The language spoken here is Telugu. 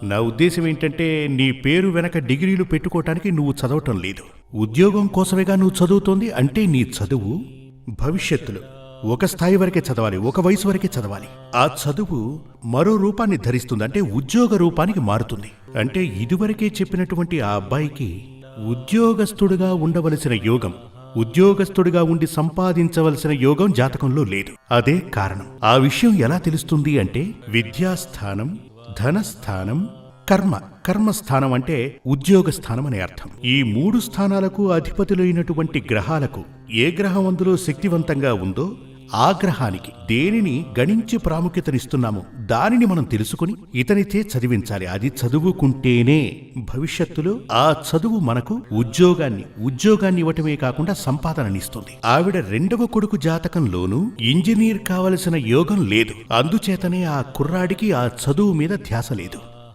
నా ఉద్దేశం ఏంటంటే నీ పేరు వెనక డిగ్రీలు పెట్టుకోవటానికి నువ్వు చదవటం లేదు. ఉద్యోగం కోసమేగా నువ్వు చదువుతోంది. అంటే నీ చదువు భవిష్యత్తులో ఒక స్థాయి వరకే చదవాలి, ఒక వయసు వరకే చదవాలి. ఆ చదువు మరో రూపాన్ని ధరిస్తుంది, అంటే ఉద్యోగ రూపానికి మారుతుంది. అంటే ఇదివరకే చెప్పినటువంటి ఆ అబ్బాయికి ఉద్యోగస్తుడుగా ఉండవలసిన యోగం, ఉద్యోగస్తుడిగా ఉండి సంపాదించవలసిన యోగం జాతకంలో లేదు. అదే కారణం. ఆ విషయం ఎలా తెలుస్తుంది అంటే విద్యాస్థానం, ధనస్థానం, కర్మస్థానం అంటే ఉద్యోగ స్థానం అనే అర్థం. ఈ 3 స్థానాలకు అధిపతులైనటువంటి గ్రహాలకు ఏ గ్రహం అందులో శక్తివంతంగా ఉందో ఆ గ్రహానికి దేనిని గణించి ప్రాముఖ్యతనిస్తున్నామో దానిని మనం తెలుసుకుని ఇతనితే చదివించాలి. అది చదువుకుంటేనే భవిష్యత్తులో ఆ చదువు మనకు ఉద్యోగాన్ని ఇవ్వటమే కాకుండా సంపాదననిస్తుంది. ఆవిడ 2వ కొడుకు జాతకంలోనూ ఇంజనీర్ కావలసిన యోగం లేదు. అందుచేతనే ఆ కుర్రాడికి ఆ చదువు మీద ధ్యాస లేదు.